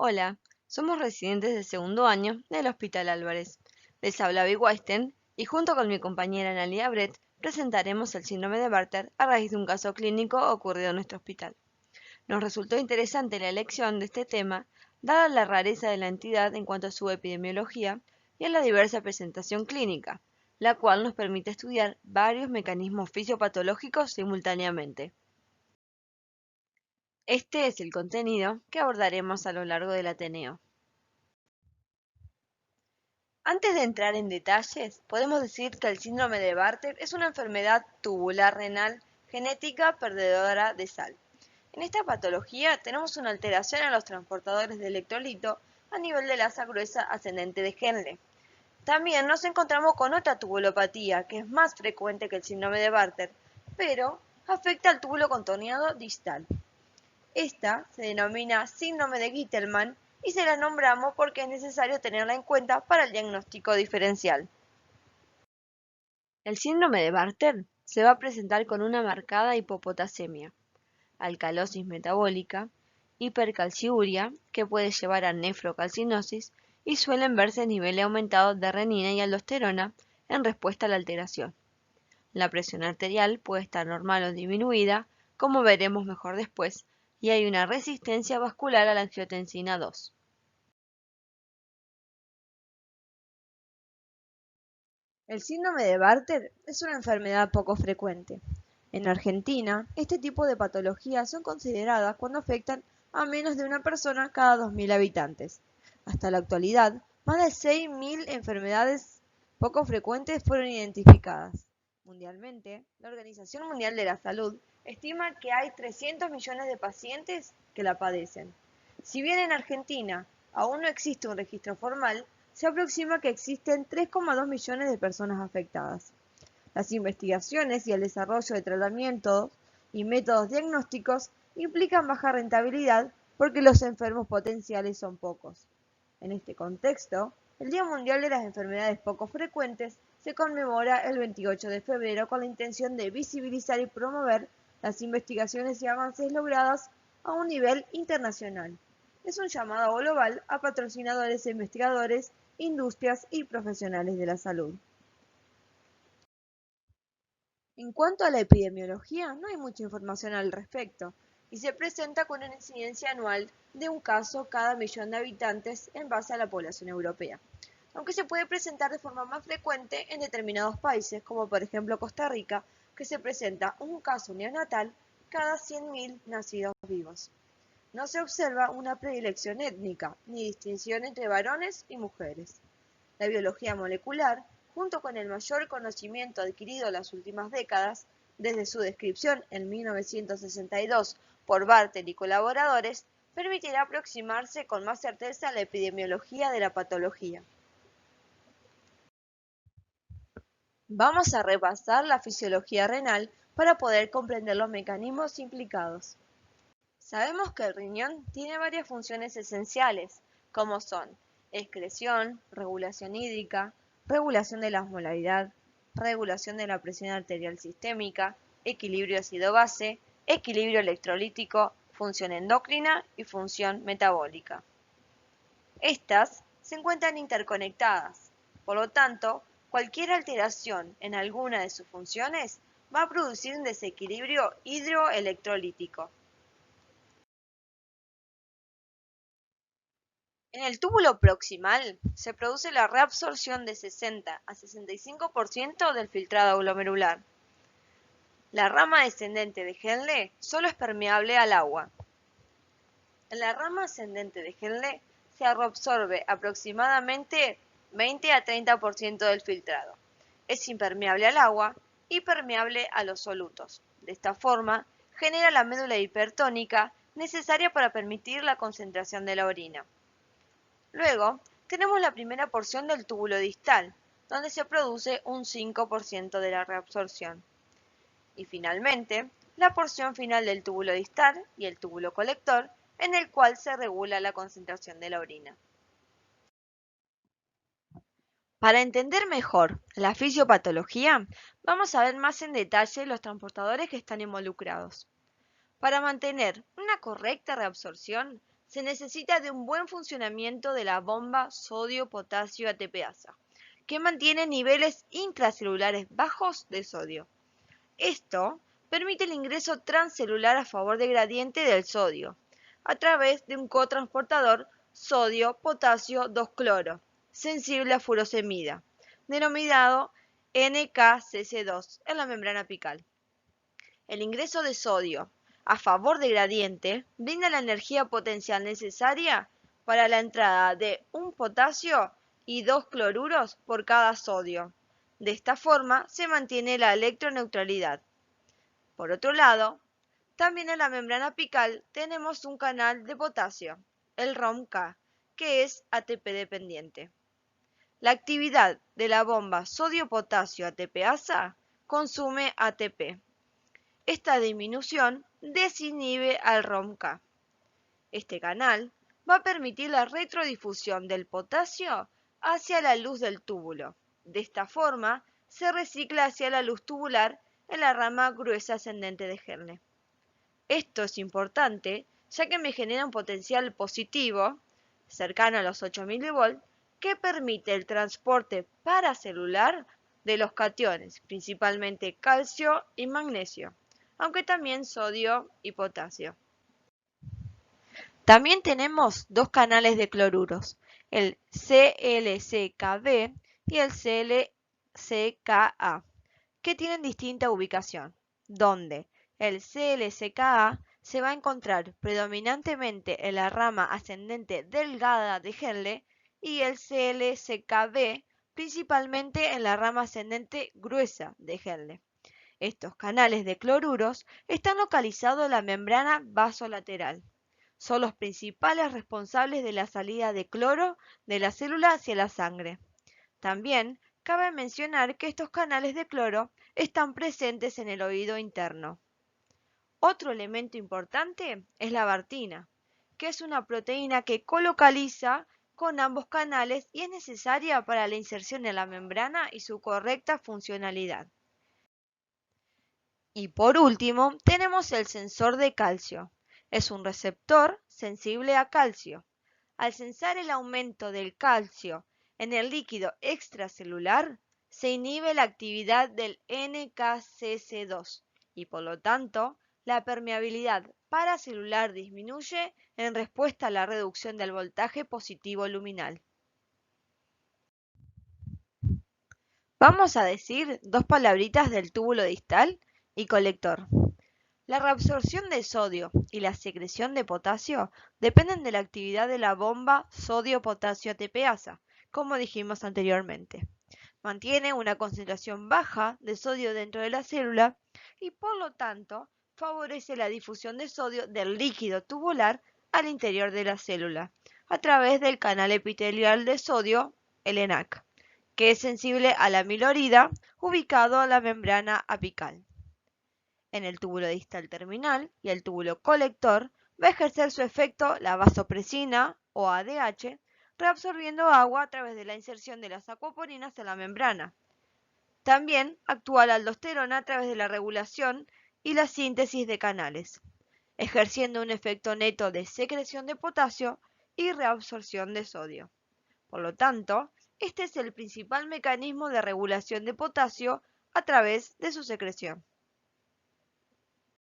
Hola, somos residentes de segundo año del Hospital Álvarez. Les habla Abby Weinstein y junto con mi compañera Analia Brett presentaremos el síndrome de Bartter a raíz de un caso clínico ocurrido en nuestro hospital. Nos resultó interesante la elección de este tema, dada la rareza de la entidad en cuanto a su epidemiología y a la diversa presentación clínica, la cual nos permite estudiar varios mecanismos fisiopatológicos simultáneamente. Este es el contenido que abordaremos a lo largo del Ateneo. Antes de entrar en detalles, podemos decir que el síndrome de Bartter es una enfermedad tubular renal genética perdedora de sal. En esta patología tenemos una alteración en los transportadores de electrolito a nivel de la asa gruesa ascendente de Henle. También nos encontramos con otra tubulopatía que es más frecuente que el síndrome de Bartter, pero afecta al túbulo contorneado distal. Esta se denomina síndrome de Gitelman y se la nombramos porque es necesario tenerla en cuenta para el diagnóstico diferencial. El síndrome de Bartter se va a presentar con una marcada hipopotasemia, alcalosis metabólica, hipercalciuria, que puede llevar a nefrocalcinosis, y suelen verse niveles aumentados de renina y aldosterona en respuesta a la alteración. La presión arterial puede estar normal o disminuida, como veremos mejor después, y hay una resistencia vascular a la angiotensina 2. El síndrome de Bartter es una enfermedad poco frecuente. En Argentina, este tipo de patologías son consideradas cuando afectan a menos de una persona cada 2.000 habitantes. Hasta la actualidad, más de 6.000 enfermedades poco frecuentes fueron identificadas. Mundialmente, la Organización Mundial de la Salud estima que hay 300 millones de pacientes que la padecen. Si bien en Argentina aún no existe un registro formal, se aproxima que existen 3,2 millones de personas afectadas. Las investigaciones y el desarrollo de tratamientos y métodos diagnósticos implican baja rentabilidad porque los enfermos potenciales son pocos. En este contexto, el Día Mundial de las Enfermedades Poco Frecuentes se conmemora el 28 de febrero con la intención de visibilizar y promover las investigaciones y avances logrados a un nivel internacional. Es un llamado global a patrocinadores e investigadores, industrias y profesionales de la salud. En cuanto a la epidemiología, no hay mucha información al respecto, y se presenta con una incidencia anual de un caso cada millón de habitantes en base a la población europea, aunque se puede presentar de forma más frecuente en determinados países, como por ejemplo Costa Rica, que se presenta un caso neonatal cada 100.000 nacidos vivos. No se observa una predilección étnica, ni distinción entre varones y mujeres. La biología molecular, junto con el mayor conocimiento adquirido en las últimas décadas, desde su descripción en 1962 por Barter y colaboradores, permitirá aproximarse con más certeza a la epidemiología de la patología. Vamos a repasar la fisiología renal para poder comprender los mecanismos implicados. Sabemos que el riñón tiene varias funciones esenciales, como son excreción, regulación hídrica, regulación de la osmolaridad, regulación de la presión arterial sistémica, equilibrio ácido-base, equilibrio electrolítico, función endocrina y función metabólica. Estas se encuentran interconectadas, por lo tanto, cualquier alteración en alguna de sus funciones va a producir un desequilibrio hidroelectrolítico. En el túbulo proximal se produce la reabsorción de 60 a 65% del filtrado glomerular. La rama descendente de Henle solo es permeable al agua. En la rama ascendente de Henle se reabsorbe aproximadamente 20 a 30% del filtrado. Es impermeable al agua y permeable a los solutos. De esta forma, genera la médula hipertónica necesaria para permitir la concentración de la orina. Luego, tenemos la primera porción del túbulo distal, donde se produce un 5% de la reabsorción. Y finalmente, la porción final del túbulo distal y el túbulo colector, en el cual se regula la concentración de la orina. Para entender mejor la fisiopatología, vamos a ver más en detalle los transportadores que están involucrados. Para mantener una correcta reabsorción, se necesita de un buen funcionamiento de la bomba sodio-potasio ATPasa, que mantiene niveles intracelulares bajos de sodio. Esto permite el ingreso transcelular a favor del gradiente del sodio, a través de un cotransportador sodio-potasio 2-cloro, sensible a furosemida, denominado NKCC2 en la membrana apical. El ingreso de sodio a favor del gradiente brinda la energía potencial necesaria para la entrada de un potasio y 2 cloruros por cada sodio. De esta forma se mantiene la electroneutralidad. Por otro lado, también en la membrana apical tenemos un canal de potasio, el ROMK, que es ATP dependiente. La actividad de la bomba sodio-potasio ATPasa consume ATP. Esta disminución desinhibe al ROMK. Este canal va a permitir la retrodifusión del potasio hacia la luz del túbulo. De esta forma, se recicla hacia la luz tubular en la rama gruesa ascendente de Henle. Esto es importante, ya que me genera un potencial positivo, cercano a los 8 mV, que permite el transporte paracelular de los cationes, principalmente calcio y magnesio, aunque también sodio y potasio. También tenemos dos canales de cloruros, el ClCkB y el ClCka, que tienen distinta ubicación, donde el ClCka se va a encontrar predominantemente en la rama ascendente delgada de Henle y el ClCkB principalmente en la rama ascendente gruesa de Henle. Estos canales de cloruros están localizados en la membrana vasolateral. Son los principales responsables de la salida de cloro de la célula hacia la sangre. También cabe mencionar que estos canales de cloro están presentes en el oído interno. Otro elemento importante es la vartina, que es una proteína que colocaliza con ambos canales y es necesaria para la inserción en la membrana y su correcta funcionalidad. Y por último, tenemos el sensor de calcio. Es un receptor sensible a calcio. Al sensar el aumento del calcio en el líquido extracelular, se inhibe la actividad del NKCC2 y por lo tanto, la permeabilidad paracelular disminuye en respuesta a la reducción del voltaje positivo luminal. Vamos a decir dos palabritas del túbulo distal y colector. La reabsorción de sodio y la secreción de potasio dependen de la actividad de la bomba sodio-potasio ATPasa, como dijimos anteriormente. Mantiene una concentración baja de sodio dentro de la célula y por lo tanto favorece la difusión de sodio del líquido tubular al interior de la célula a través del canal epitelial de sodio, el ENaC, que es sensible a la amilorida ubicado en la membrana apical. En el túbulo distal terminal y el túbulo colector va a ejercer su efecto la vasopresina o ADH, reabsorbiendo agua a través de la inserción de las acuaporinas en la membrana. También actúa la aldosterona a través de la regulación y la síntesis de canales, ejerciendo un efecto neto de secreción de potasio y reabsorción de sodio. Por lo tanto, este es el principal mecanismo de regulación de potasio a través de su secreción.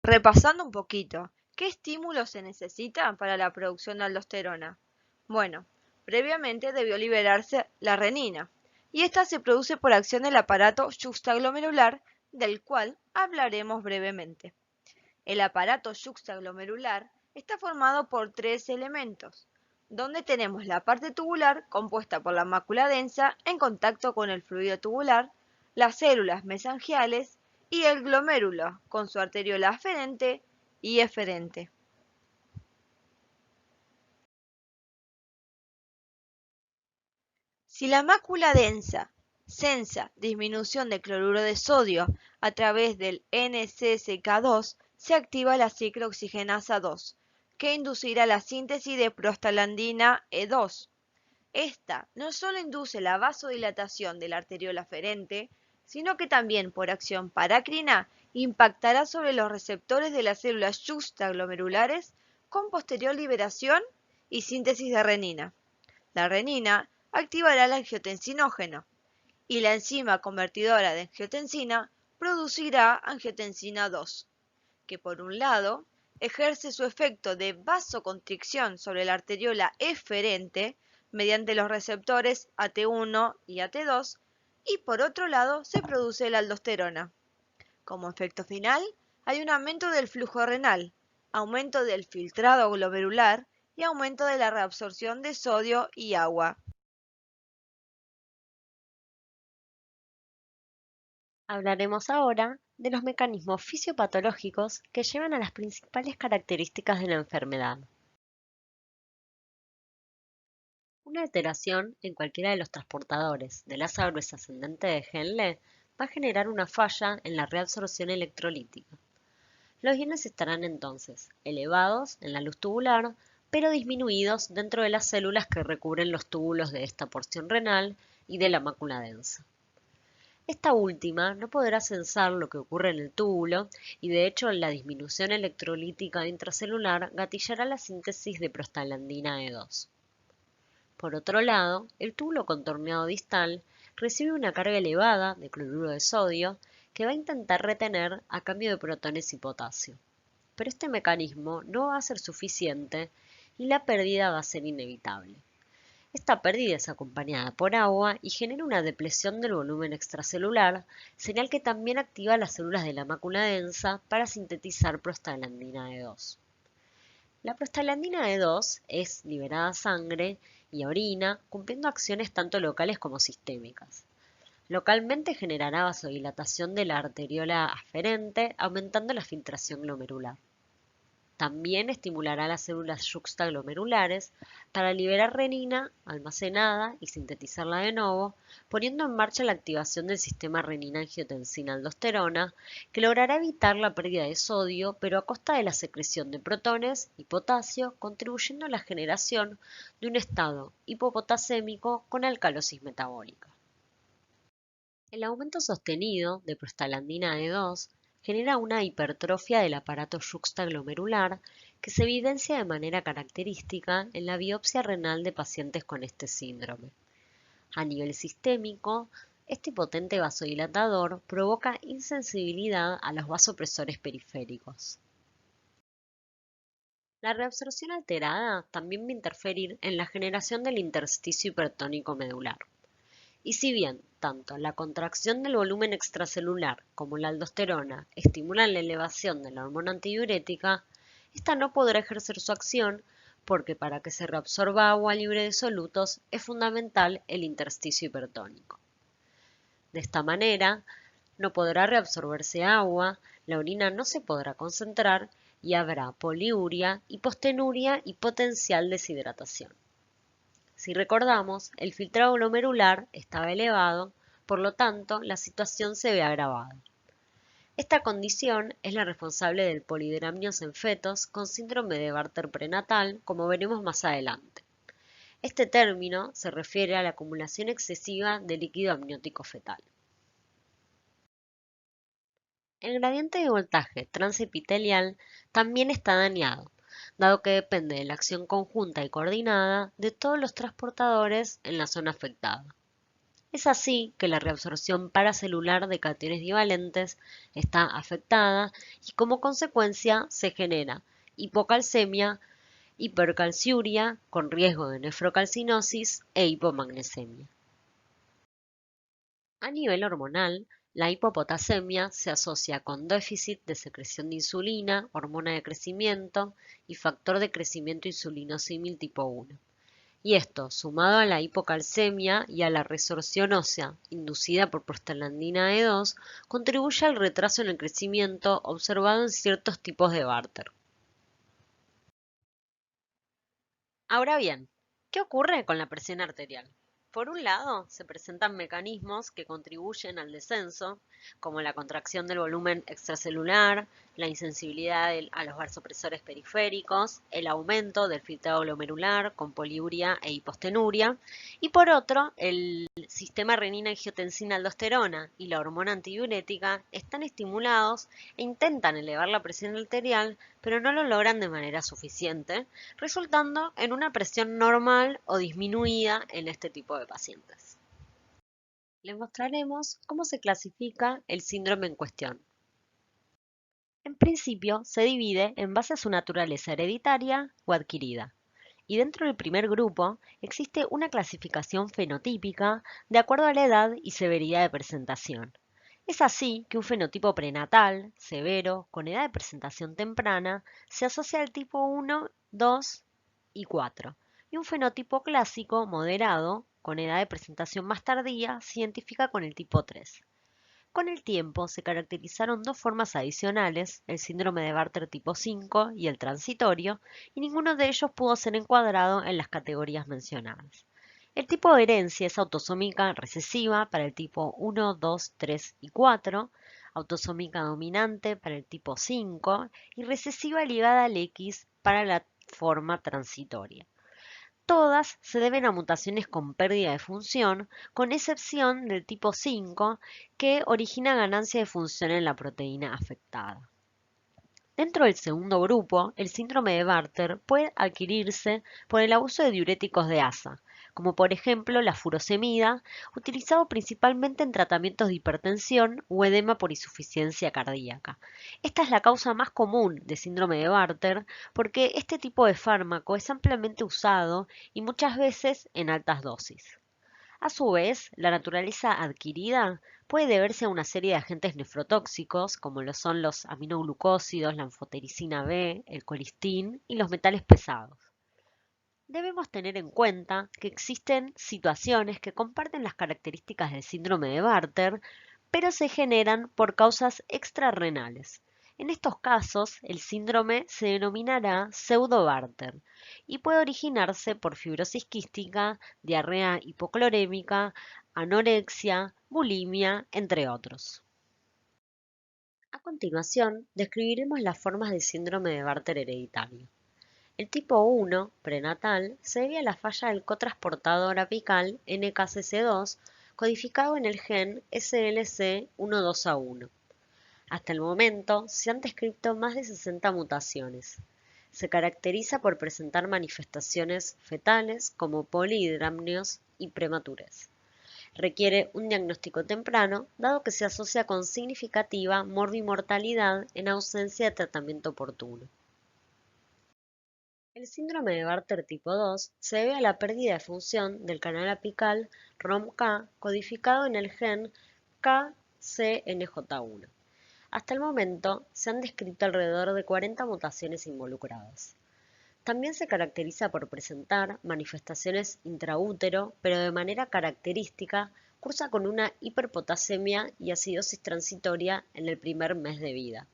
Repasando un poquito, ¿qué estímulos se necesitan para la producción de aldosterona? Bueno, previamente debió liberarse la renina, y esta se produce por acción del aparato yuxtaglomerular, del cual hablaremos brevemente. El aparato yuxtaglomerular está formado por tres elementos, donde tenemos la parte tubular compuesta por la mácula densa en contacto con el fluido tubular, las células mesangiales y el glomérulo con su arteriola aferente y eferente. Si la mácula densa sensa disminución de cloruro de sodio a través del NCCK2, se activa la ciclooxigenasa 2, que inducirá la síntesis de prostaglandina E2. Esta no solo induce la vasodilatación de la arteriola aferente, sino que también por acción paracrina impactará sobre los receptores de las células yuxtaglomerulares con posterior liberación y síntesis de renina. La renina activará el angiotensinógeno y la enzima convertidora de angiotensina producirá angiotensina 2, que por un lado ejerce su efecto de vasoconstricción sobre la arteriola eferente mediante los receptores AT1 y AT2, y por otro lado se produce la aldosterona. Como efecto final, hay un aumento del flujo renal, aumento del filtrado glomerular y aumento de la reabsorción de sodio y agua. Hablaremos ahora de los mecanismos fisiopatológicos que llevan a las principales características de la enfermedad. Una alteración en cualquiera de los transportadores del asa gruesa ascendente de Henle va a generar una falla en la reabsorción electrolítica. Los iones estarán entonces elevados en la luz tubular, pero disminuidos dentro de las células que recubren los túbulos de esta porción renal y de la mácula densa. Esta última no podrá censar lo que ocurre en el túbulo y de hecho la disminución electrolítica intracelular gatillará la síntesis de prostaglandina E2. Por otro lado, el túbulo contorneado distal recibe una carga elevada de cloruro de sodio que va a intentar retener a cambio de protones y potasio. Pero este mecanismo no va a ser suficiente y la pérdida va a ser inevitable. Esta pérdida es acompañada por agua y genera una depresión del volumen extracelular, señal que también activa las células de la mácula densa para sintetizar prostaglandina E2. La prostaglandina E2 es liberada a sangre y a orina, cumpliendo acciones tanto locales como sistémicas. Localmente generará vasodilatación de la arteriola aferente, aumentando la filtración glomerular. También estimulará las células yuxtaglomerulares para liberar renina almacenada y sintetizarla de nuevo, poniendo en marcha la activación del sistema renina-angiotensina-aldosterona, que logrará evitar la pérdida de sodio, pero a costa de la secreción de protones y potasio, contribuyendo a la generación de un estado hipopotasémico con alcalosis metabólica. El aumento sostenido de prostaglandina E2 genera una hipertrofia del aparato yuxtaglomerular que se evidencia de manera característica en la biopsia renal de pacientes con este síndrome. A nivel sistémico, este potente vasodilatador provoca insensibilidad a los vasopresores periféricos. La reabsorción alterada también va a interferir en la generación del intersticio hipertónico medular. Y si bien tanto la contracción del volumen extracelular como la aldosterona estimulan la elevación de la hormona antidiurética, esta no podrá ejercer su acción porque para que se reabsorba agua libre de solutos es fundamental el intersticio hipertónico. De esta manera, no podrá reabsorberse agua, la orina no se podrá concentrar y habrá poliuria, hipostenuria y potencial deshidratación. Si recordamos, el filtrado glomerular estaba elevado, por lo tanto, la situación se ve agravada. Esta condición es la responsable del polidramnios en fetos con síndrome de Bartter prenatal, como veremos más adelante. Este término se refiere a la acumulación excesiva de líquido amniótico fetal. El gradiente de voltaje transepitelial también está dañado, dado que depende de la acción conjunta y coordinada de todos los transportadores en la zona afectada. Es así que la reabsorción paracelular de cationes divalentes está afectada y como consecuencia se genera hipocalcemia, hipercalciuria con riesgo de nefrocalcinosis e hipomagnesemia. A nivel hormonal, la hipopotasemia se asocia con déficit de secreción de insulina, hormona de crecimiento y factor de crecimiento insulinosímil tipo 1. Y esto, sumado a la hipocalcemia y a la resorción ósea inducida por prostaglandina E2, contribuye al retraso en el crecimiento observado en ciertos tipos de Bartter. Ahora bien, ¿qué ocurre con la presión arterial? Por un lado, se presentan mecanismos que contribuyen al descenso, como la contracción del volumen extracelular, la insensibilidad a los vasopresores periféricos, el aumento del filtrado glomerular con poliuria e hipostenuria, y por otro, el sistema renina-angiotensina-aldosterona y la hormona antidiurética están estimulados e intentan elevar la presión arterial pero no lo logran de manera suficiente, resultando en una presión normal o disminuida en este tipo de pacientes. Les mostraremos cómo se clasifica el síndrome en cuestión. En principio, se divide en base a su naturaleza hereditaria o adquirida. Y dentro del primer grupo existe una clasificación fenotípica de acuerdo a la edad y severidad de presentación. Es así que un fenotipo prenatal, severo, con edad de presentación temprana, se asocia al tipo 1, 2 y 4. Y un fenotipo clásico, moderado, con edad de presentación más tardía, se identifica con el tipo 3. Con el tiempo se caracterizaron dos formas adicionales, el síndrome de Bartter tipo 5 y el transitorio, y ninguno de ellos pudo ser encuadrado en las categorías mencionadas. El tipo de herencia es autosómica recesiva para el tipo 1, 2, 3 y 4, autosómica dominante para el tipo 5 y recesiva ligada al X para la forma transitoria. Todas se deben a mutaciones con pérdida de función, con excepción del tipo 5, que origina ganancia de función en la proteína afectada. Dentro del segundo grupo, el síndrome de Bartter puede adquirirse por el abuso de diuréticos de asa, como por ejemplo la furosemida, utilizado principalmente en tratamientos de hipertensión o edema por insuficiencia cardíaca. Esta es la causa más común de síndrome de Bartter porque este tipo de fármaco es ampliamente usado y muchas veces en altas dosis. A su vez, la naturaleza adquirida puede deberse a una serie de agentes nefrotóxicos, como lo son los aminoglucósidos, la anfotericina B, el colistin y los metales pesados. Debemos tener en cuenta que existen situaciones que comparten las características del síndrome de Bartter, pero se generan por causas extrarrenales. En estos casos, el síndrome se denominará pseudo-Bartter y puede originarse por fibrosis quística, diarrea hipoclorémica, anorexia, bulimia, entre otros. A continuación, describiremos las formas de síndrome de Bartter hereditario. El tipo 1, prenatal, se debe a la falla del cotransportador apical NKCC2 codificado en el gen SLC12A1. Hasta el momento se han descrito más de 60 mutaciones. Se caracteriza por presentar manifestaciones fetales como polihidramnios y prematurez. Requiere un diagnóstico temprano, dado que se asocia con significativa morbimortalidad en ausencia de tratamiento oportuno. El síndrome de Bartter tipo 2 se debe a la pérdida de función del canal apical ROMK codificado en el gen KCNJ1. Hasta el momento se han descrito alrededor de 40 mutaciones involucradas. También se caracteriza por presentar manifestaciones intraútero, pero de manera característica cursa con una hiperpotasemia y acidosis transitoria en el primer mes de vida.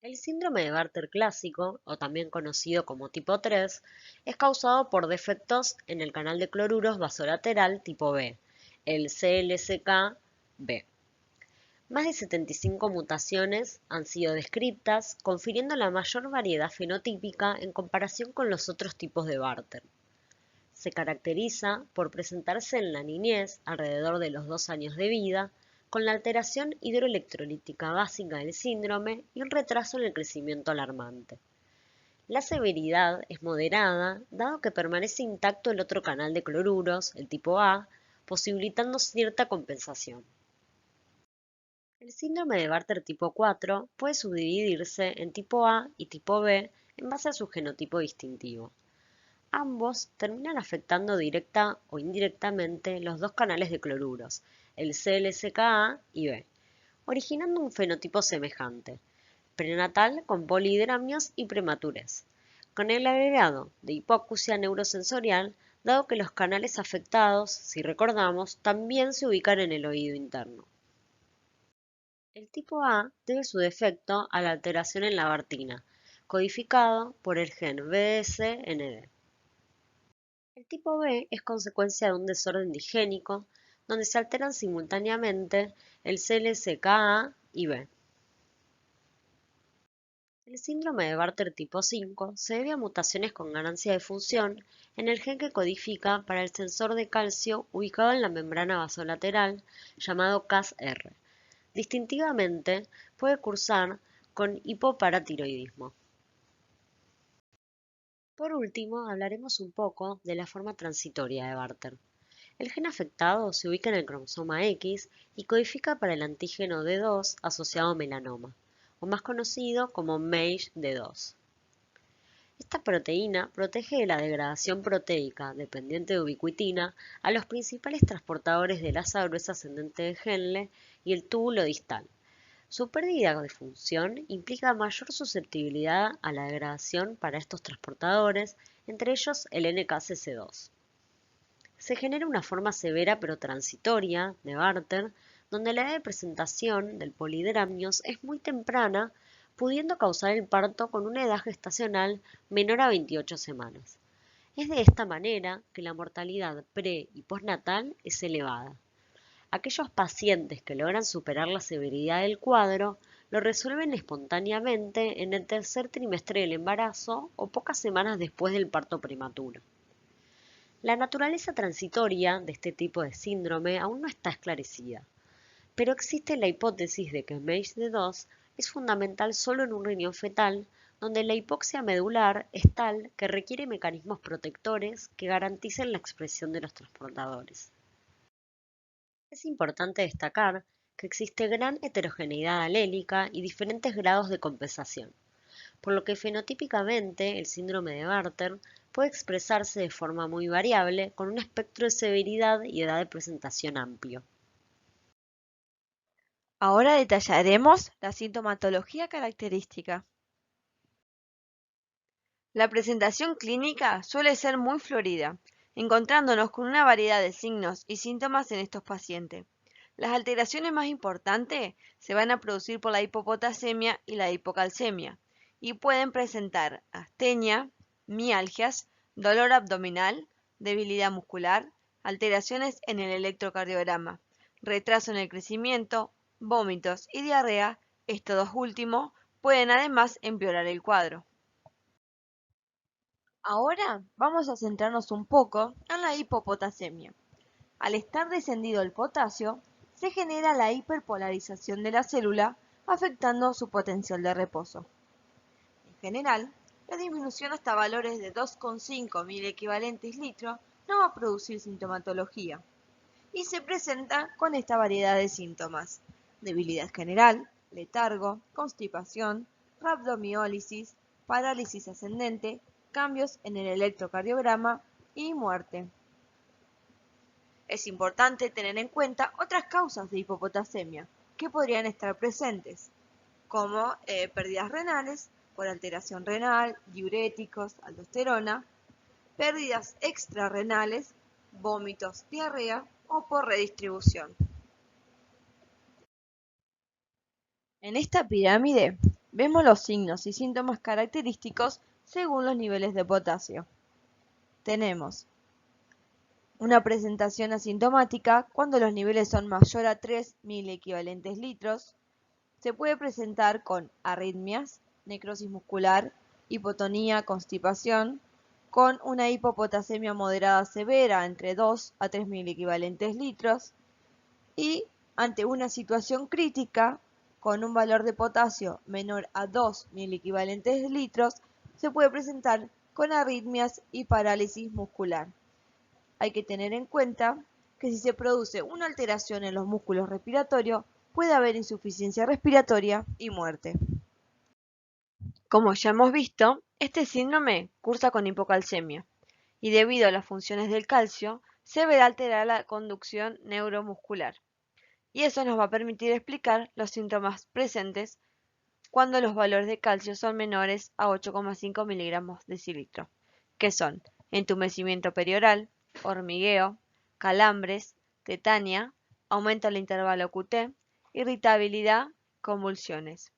El síndrome de Bartter clásico, o también conocido como tipo 3, es causado por defectos en el canal de cloruros vasolateral tipo B, el CLCK-B. Más de 75 mutaciones han sido descritas, confiriendo la mayor variedad fenotípica en comparación con los otros tipos de Bartter. Se caracteriza por presentarse en la niñez, alrededor de los 2 años de vida, con la alteración hidroelectrolítica básica del síndrome y un retraso en el crecimiento alarmante. La severidad es moderada, dado que permanece intacto el otro canal de cloruros, el tipo A, posibilitando cierta compensación. El síndrome de Bartter tipo 4 puede subdividirse en tipo A y tipo B en base a su genotipo distintivo. Ambos terminan afectando directa o indirectamente los dos canales de cloruros, el CLCKA y B, originando un fenotipo semejante, prenatal con polihidramnios y prematurez, con el agregado de hipoacusia neurosensorial, dado que los canales afectados, si recordamos, también se ubican en el oído interno. El tipo A debe su defecto a la alteración en la bartina, codificado por el gen BDS-ND. El tipo B es consecuencia de un desorden digénico donde se alteran simultáneamente el CLCKA y B. El síndrome de Bartter tipo 5 se debe a mutaciones con ganancia de función en el gen que codifica para el sensor de calcio ubicado en la membrana vasolateral llamado CASR. Distintivamente, puede cursar con hipoparatiroidismo. Por último, hablaremos un poco de la forma transitoria de Bartter. El gen afectado se ubica en el cromosoma X y codifica para el antígeno D2 asociado a melanoma, o más conocido como MAGE-D2. Esta proteína protege de la degradación proteica dependiente de ubiquitina a los principales transportadores del asa gruesa ascendente de Henle y el túbulo distal. Su pérdida de función implica mayor susceptibilidad a la degradación para estos transportadores, entre ellos el NKCC2. Se genera una forma severa pero transitoria de Bartter, donde la edad de presentación del polidramnios es muy temprana, pudiendo causar el parto con una edad gestacional menor a 28 semanas. Es de esta manera que la mortalidad pre- y postnatal es elevada. Aquellos pacientes que logran superar la severidad del cuadro lo resuelven espontáneamente en el tercer trimestre del embarazo o pocas semanas después del parto prematuro. La naturaleza transitoria de este tipo de síndrome aún no está esclarecida, pero existe la hipótesis de que MAGE-D2 es fundamental solo en un riñón fetal, donde la hipoxia medular es tal que requiere mecanismos protectores que garanticen la expresión de los transportadores. Es importante destacar que existe gran heterogeneidad alélica y diferentes grados de compensación, por lo que fenotípicamente el síndrome de Bartter puede expresarse de forma muy variable con un espectro de severidad y edad de presentación amplio. Ahora detallaremos la sintomatología característica. La presentación clínica suele ser muy florida, encontrándonos con una variedad de signos y síntomas en estos pacientes. Las alteraciones más importantes se van a producir por la hipopotasemia y la hipocalcemia y pueden presentar astenia, mialgias, dolor abdominal, debilidad muscular, alteraciones en el electrocardiograma, retraso en el crecimiento, vómitos y diarrea. Estos dos últimos pueden además empeorar el cuadro. Ahora vamos a centrarnos un poco en la hipopotasemia. Al estar descendido el potasio, se genera la hiperpolarización de la célula, afectando su potencial de reposo. En general, la disminución hasta valores de 2,5 mil equivalentes litros no va a producir sintomatología y se presenta con esta variedad de síntomas: debilidad general, letargo, constipación, rabdomiólisis, parálisis ascendente, cambios en el electrocardiograma y muerte. Es importante tener en cuenta otras causas de hipopotasemia que podrían estar presentes, como pérdidas renales por alteración renal, diuréticos, aldosterona, pérdidas extrarrenales, vómitos, diarrea o por redistribución. En esta pirámide vemos los signos y síntomas característicos según los niveles de potasio. Tenemos una presentación asintomática cuando los niveles son mayor a 3.000 equivalentes litros. Se puede presentar con arritmias, necrosis muscular, hipotonía, constipación, con una hipopotasemia moderada severa entre 2 a 3.000 equivalentes litros y ante una situación crítica con un valor de potasio menor a 2.000 equivalentes litros, se puede presentar con arritmias y parálisis muscular. Hay que tener en cuenta que si se produce una alteración en los músculos respiratorios, puede haber insuficiencia respiratoria y muerte. Como ya hemos visto, este síndrome cursa con hipocalcemia y debido a las funciones del calcio, se verá alterada la conducción neuromuscular. Y eso nos va a permitir explicar los síntomas presentes cuando los valores de calcio son menores a 8,5 miligramos decilitro, que son entumecimiento perioral, hormigueo, calambres, tetania, aumento del intervalo QT, irritabilidad, convulsiones.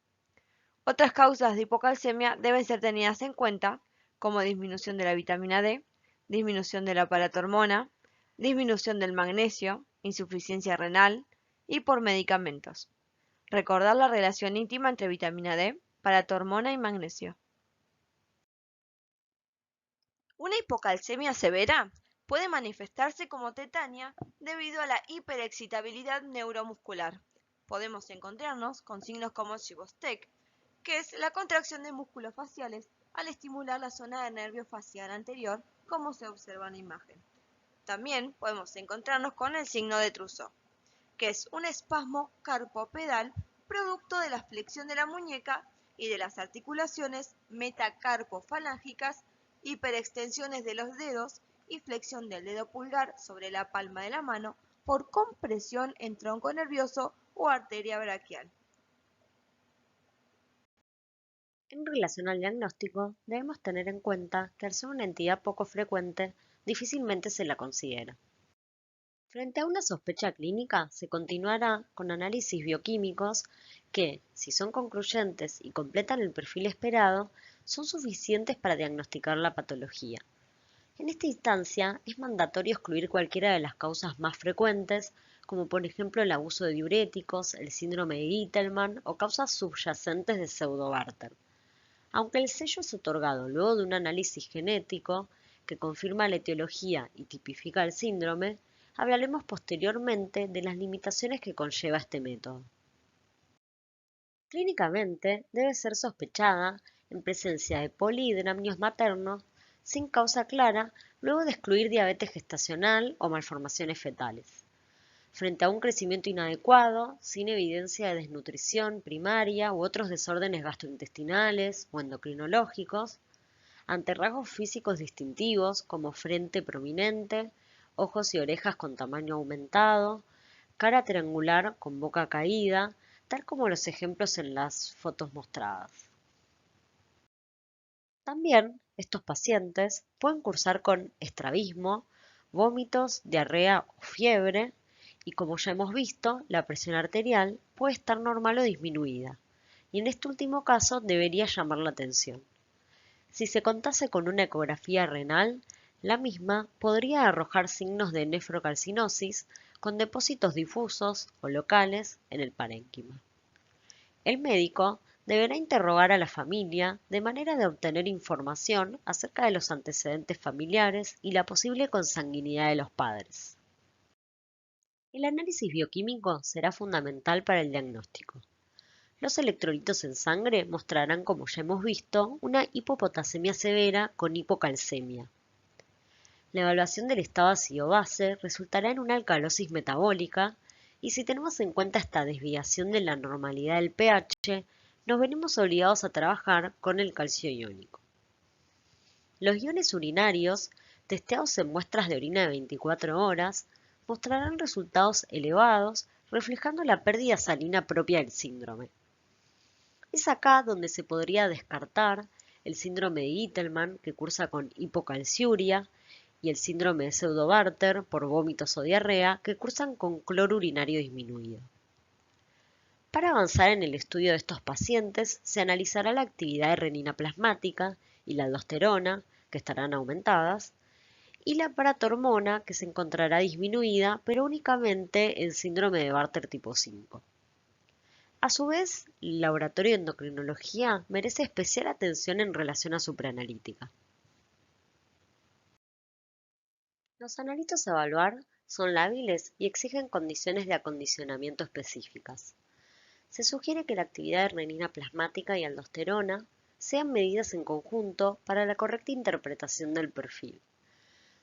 Otras causas de hipocalcemia deben ser tenidas en cuenta, como disminución de la vitamina D, disminución de la paratormona, disminución del magnesio, insuficiencia renal y por medicamentos. Recordar la relación íntima entre vitamina D, paratormona y magnesio. Una hipocalcemia severa puede manifestarse como tetania debido a la hiperexcitabilidad neuromuscular. Podemos encontrarnos con signos como Chivostek, que es la contracción de músculos faciales al estimular la zona de nervio facial anterior, como se observa en la imagen. También podemos encontrarnos con el signo de Trousseau, que es un espasmo carpopedal producto de la flexión de la muñeca y de las articulaciones metacarpofalángicas, hiperextensiones de los dedos y flexión del dedo pulgar sobre la palma de la mano por compresión en tronco nervioso o arteria braquial. En relación al diagnóstico, debemos tener en cuenta que al ser una entidad poco frecuente, difícilmente se la considera. Frente a una sospecha clínica, se continuará con análisis bioquímicos que, si son concluyentes y completan el perfil esperado, son suficientes para diagnosticar la patología. En esta instancia, es mandatorio excluir cualquiera de las causas más frecuentes, como por ejemplo el abuso de diuréticos, el síndrome de Gitelman o causas subyacentes de pseudobarter. Aunque el sello es otorgado luego de un análisis genético que confirma la etiología y tipifica el síndrome, hablaremos posteriormente de las limitaciones que conlleva este método. Clínicamente, debe ser sospechada en presencia de polidramnios maternos sin causa clara luego de excluir diabetes gestacional o malformaciones fetales. Frente a un crecimiento inadecuado, sin evidencia de desnutrición primaria u otros desórdenes gastrointestinales o endocrinológicos, ante rasgos físicos distintivos como frente prominente, ojos y orejas con tamaño aumentado, cara triangular con boca caída, tal como los ejemplos en las fotos mostradas. También estos pacientes pueden cursar con estrabismo, vómitos, diarrea o fiebre, y como ya hemos visto, la presión arterial puede estar normal o disminuida, y en este último caso debería llamar la atención. Si se contase con una ecografía renal, la misma podría arrojar signos de nefrocalcinosis con depósitos difusos o locales en el parénquima. El médico deberá interrogar a la familia de manera de obtener información acerca de los antecedentes familiares y la posible consanguinidad de los padres. El análisis bioquímico será fundamental para el diagnóstico. Los electrolitos en sangre mostrarán, como ya hemos visto, una hipopotasemia severa con hipocalcemia. La evaluación del estado ácido-base resultará en una alcalosis metabólica y si tenemos en cuenta esta desviación de la normalidad del pH, nos veremos obligados a trabajar con el calcio iónico. Los iones urinarios, testeados en muestras de orina de 24 horas, mostrarán resultados elevados reflejando la pérdida salina propia del síndrome. Es acá donde se podría descartar el síndrome de Gitelman, que cursa con hipocalciuria, y el síndrome de Pseudobarter por vómitos o diarrea, que cursan con cloro urinario disminuido. Para avanzar en el estudio de estos pacientes, se analizará la actividad de renina plasmática y la aldosterona, que estarán aumentadas, y la paratormona, que se encontrará disminuida, pero únicamente en síndrome de Bartter tipo 5. A su vez, el laboratorio de endocrinología merece especial atención en relación a su preanalítica. Los analitos a evaluar son lábiles y exigen condiciones de acondicionamiento específicas. Se sugiere que la actividad de renina plasmática y aldosterona sean medidas en conjunto para la correcta interpretación del perfil.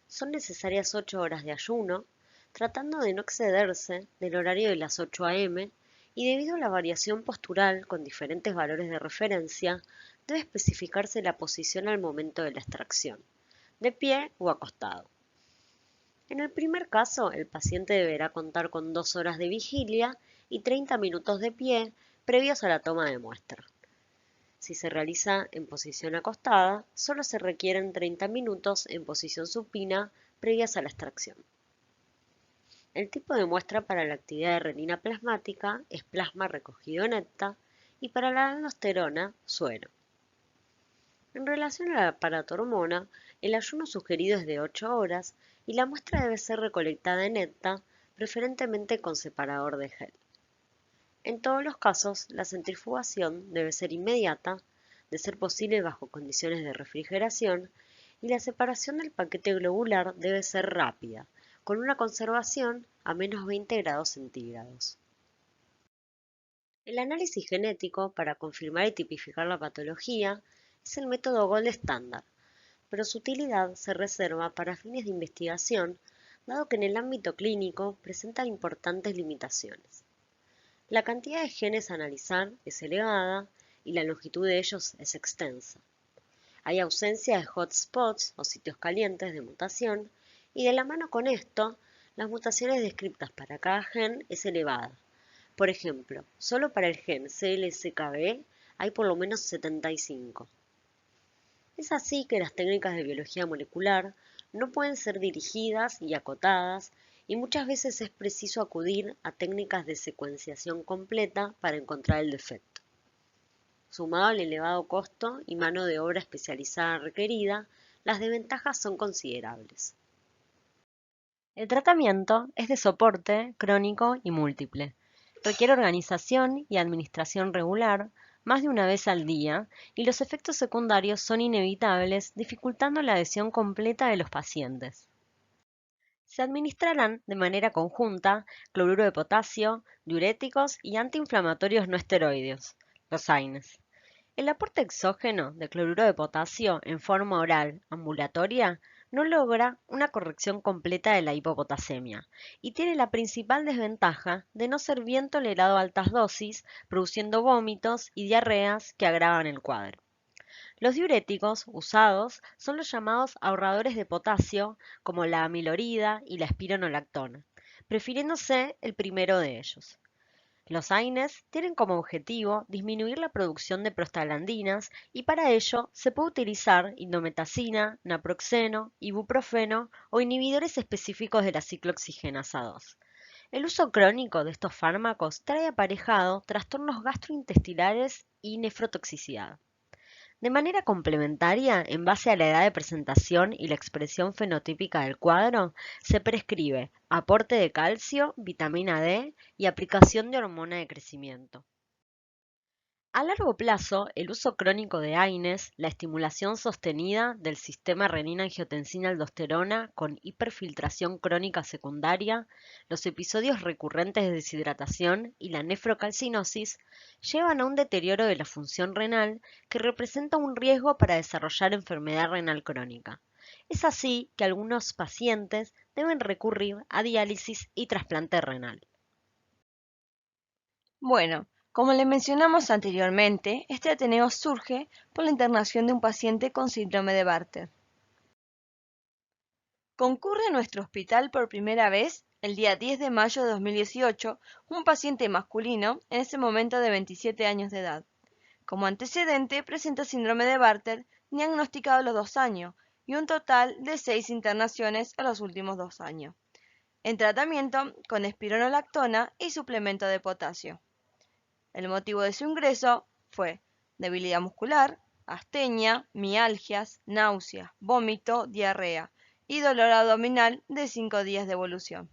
Son necesarias 8 horas de ayuno, tratando de no excederse del horario de las 8 a.m. y debido a la variación postural con diferentes valores de referencia, debe especificarse la posición al momento de la extracción, de pie o acostado. En el primer caso, el paciente deberá contar con 2 horas de vigilia y 30 minutos de pie previos a la toma de muestra. Si se realiza en posición acostada, solo se requieren 30 minutos en posición supina previas a la extracción. El tipo de muestra para la actividad de renina plasmática es plasma recogido en ECTA y para la aldosterona, suero. En relación a la paratormona, el ayuno sugerido es de 8 horas y la muestra debe ser recolectada en ECTA, preferentemente con separador de gel. En todos los casos, la centrifugación debe ser inmediata, de ser posible bajo condiciones de refrigeración, y la separación del paquete globular debe ser rápida, con una conservación a menos 20 grados centígrados. El análisis genético para confirmar y tipificar la patología es el método gold estándar, pero su utilidad se reserva para fines de investigación, dado que en el ámbito clínico presenta importantes limitaciones. La cantidad de genes a analizar es elevada y la longitud de ellos es extensa. Hay ausencia de hotspots o sitios calientes de mutación y de la mano con esto, las mutaciones descritas para cada gen es elevada. Por ejemplo, solo para el gen CLSKB hay por lo menos 75. Es así que las técnicas de biología molecular no pueden ser dirigidas y acotadas y muchas veces es preciso acudir a técnicas de secuenciación completa para encontrar el defecto. Sumado al elevado costo y mano de obra especializada requerida, las desventajas son considerables. El tratamiento es de soporte crónico y múltiple. Requiere organización y administración regular, más de una vez al día, y los efectos secundarios son inevitables, dificultando la adhesión completa de los pacientes. Se administrarán de manera conjunta cloruro de potasio, diuréticos y antiinflamatorios no esteroideos, los AINES. El aporte exógeno de cloruro de potasio en forma oral ambulatoria no logra una corrección completa de la hipopotasemia y tiene la principal desventaja de no ser bien tolerado a altas dosis, produciendo vómitos y diarreas que agravan el cuadro. Los diuréticos usados son los llamados ahorradores de potasio, como la amilorida y la espironolactona, prefiriéndose el primero de ellos. Los AINES tienen como objetivo disminuir la producción de prostaglandinas y para ello se puede utilizar indometacina, naproxeno, ibuprofeno o inhibidores específicos de la ciclooxigenasa 2. El uso crónico de estos fármacos trae aparejado trastornos gastrointestinales y nefrotoxicidad. De manera complementaria, en base a la edad de presentación y la expresión fenotípica del cuadro, se prescribe aporte de calcio, vitamina D y aplicación de hormona de crecimiento. A largo plazo, el uso crónico de AINES, la estimulación sostenida del sistema renina-angiotensina-aldosterona con hiperfiltración crónica secundaria, los episodios recurrentes de deshidratación y la nefrocalcinosis llevan a un deterioro de la función renal que representa un riesgo para desarrollar enfermedad renal crónica. Es así que algunos pacientes deben recurrir a diálisis y trasplante renal. Bueno, como le mencionamos anteriormente, este ateneo surge por la internación de un paciente con síndrome de Bartter. Concurre a nuestro hospital por primera vez el día 10 de mayo de 2018 un paciente masculino, en ese momento de 27 años de edad. Como antecedente, presenta síndrome de Bartter diagnosticado a los 2 años y un total de 6 internaciones a los últimos 2 años, en tratamiento con espironolactona y suplemento de potasio. El motivo de su ingreso fue debilidad muscular, astenia, mialgias, náuseas, vómito, diarrea y dolor abdominal de 5 días de evolución.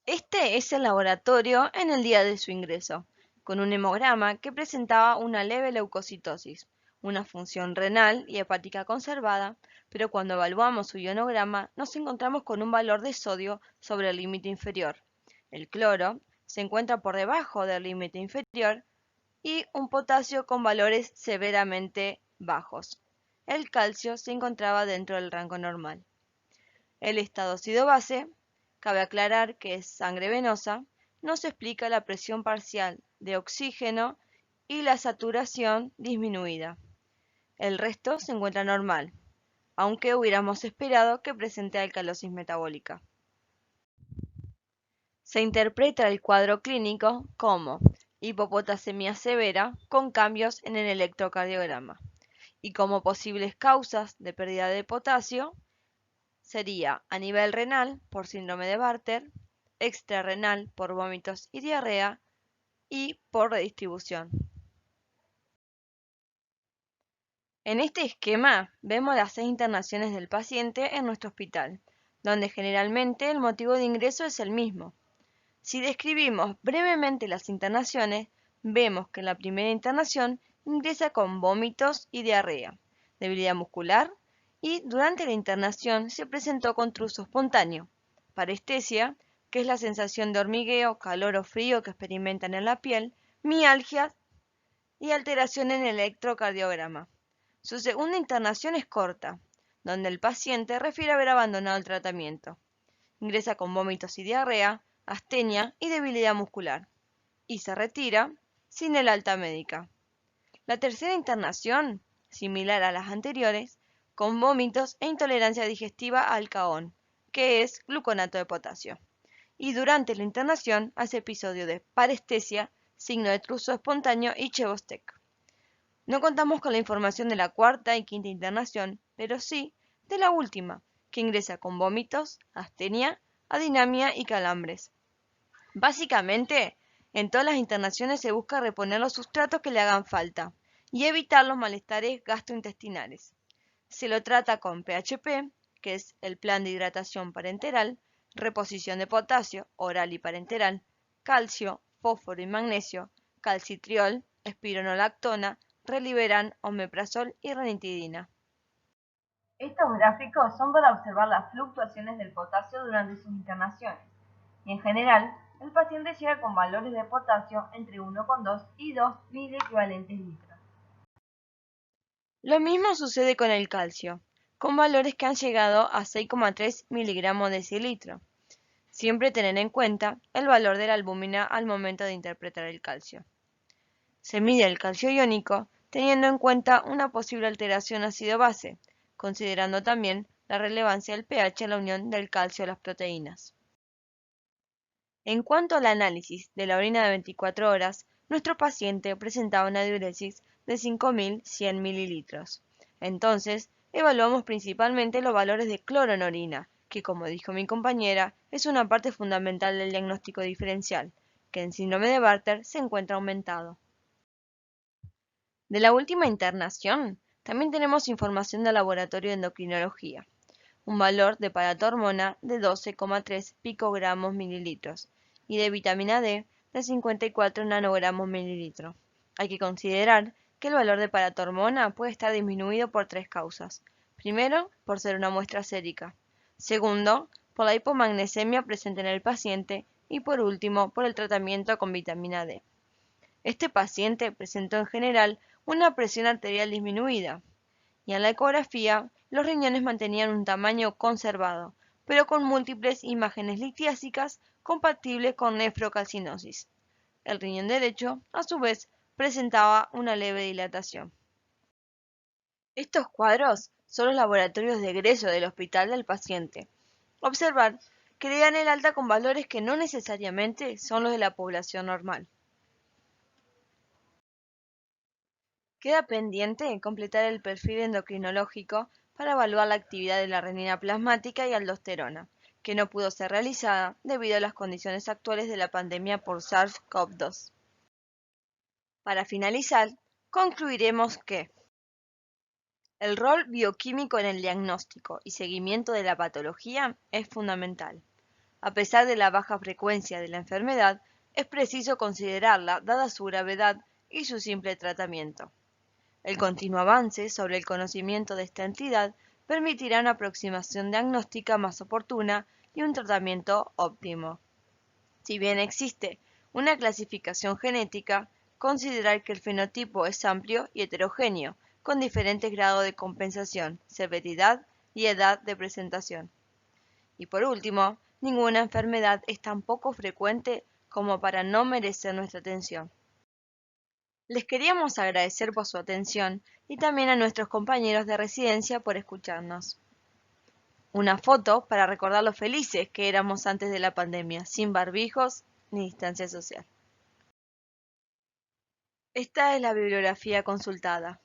Este es el laboratorio en el día de su ingreso, con un hemograma que presentaba una leve leucocitosis, una función renal y hepática conservada, pero cuando evaluamos su ionograma nos encontramos con un valor de sodio sobre el límite inferior. El cloro se encuentra por debajo del límite inferior y un potasio con valores severamente bajos. El calcio se encontraba dentro del rango normal. El estado ácido-base, cabe aclarar que es sangre venosa, nos explica la presión parcial de oxígeno y la saturación disminuida. El resto se encuentra normal, aunque hubiéramos esperado que presente alcalosis metabólica. Se interpreta el cuadro clínico como hipopotasemia severa con cambios en el electrocardiograma y como posibles causas de pérdida de potasio sería a nivel renal por síndrome de Bartter, extrarrenal por vómitos y diarrea y por redistribución. En este esquema vemos las 6 internaciones del paciente en nuestro hospital, donde generalmente el motivo de ingreso es el mismo. Si describimos brevemente las internaciones, vemos que en la primera internación ingresa con vómitos y diarrea, debilidad muscular y durante la internación se presentó con truzo espontáneo, parestesia, que es la sensación de hormigueo, calor o frío que experimentan en la piel, mialgias y alteración en el electrocardiograma. Su segunda internación es corta, donde el paciente refiere haber abandonado el tratamiento. Ingresa con vómitos y diarrea, astenia y debilidad muscular, y se retira sin el alta médica. La tercera internación, similar a las anteriores, con vómitos e intolerancia digestiva al CAON, que es gluconato de potasio. Y durante la internación hace episodio de parestesia, signo de truzo espontáneo y Chebostek. No contamos con la información de la cuarta y quinta internación, pero sí de la última, que ingresa con vómitos, astenia, adinamia y calambres. Básicamente, en todas las internaciones se busca reponer los sustratos que le hagan falta y evitar los malestares gastrointestinales. Se lo trata con PHP, que es el plan de hidratación parenteral, reposición de potasio, oral y parenteral, calcio, fósforo y magnesio, calcitriol, espironolactona, Reliberan, omeprazol y ranitidina. Estos gráficos son para observar las fluctuaciones del potasio durante sus internaciones, y en general, el paciente llega con valores de potasio entre 1,2 y 2 miliequivalentes litros. Lo mismo sucede con el calcio, con valores que han llegado a 6,3 miligramos decilitro. Siempre tener en cuenta el valor de la albúmina al momento de interpretar el calcio. Se mide el calcio iónico teniendo en cuenta una posible alteración ácido-base, considerando también la relevancia del pH en la unión del calcio a las proteínas. En cuanto al análisis de la orina de 24 horas, nuestro paciente presentaba una diuresis de 5.100 mililitros. Entonces, evaluamos principalmente los valores de cloro en orina, que como dijo mi compañera, es una parte fundamental del diagnóstico diferencial, que en síndrome de Bartter se encuentra aumentado. De la última internación, también tenemos información del laboratorio de endocrinología, un valor de paratormona de 12,3 picogramos mililitros y de vitamina D de 54 nanogramos mililitro. Hay que considerar que el valor de paratormona puede estar disminuido por tres causas. Primero, por ser una muestra sérica. Segundo, por la hipomagnesemia presente en el paciente. Y por último, por el tratamiento con vitamina D. Este paciente presentó en general una presión arterial disminuida, y en la ecografía los riñones mantenían un tamaño conservado, pero con múltiples imágenes litiásicas compatibles con nefrocalcinosis. El riñón derecho, a su vez, presentaba una leve dilatación. Estos cuadros son los laboratorios de egreso del hospital del paciente. Observar que le dan el alta con valores que no necesariamente son los de la población normal. Queda pendiente completar el perfil endocrinológico para evaluar la actividad de la renina plasmática y aldosterona, que no pudo ser realizada debido a las condiciones actuales de la pandemia por SARS-CoV-2. Para finalizar, concluiremos que el rol bioquímico en el diagnóstico y seguimiento de la patología es fundamental. A pesar de la baja frecuencia de la enfermedad, es preciso considerarla dada su gravedad y su simple tratamiento. El continuo avance sobre el conocimiento de esta entidad permitirá una aproximación diagnóstica más oportuna y un tratamiento óptimo. Si bien existe una clasificación genética, considerar que el fenotipo es amplio y heterogéneo, con diferentes grados de compensación, severidad y edad de presentación. Y por último, ninguna enfermedad es tan poco frecuente como para no merecer nuestra atención. Les queríamos agradecer por su atención y también a nuestros compañeros de residencia por escucharnos. Una foto para recordar lo felices que éramos antes de la pandemia, sin barbijos ni distancia social. Esta es la bibliografía consultada.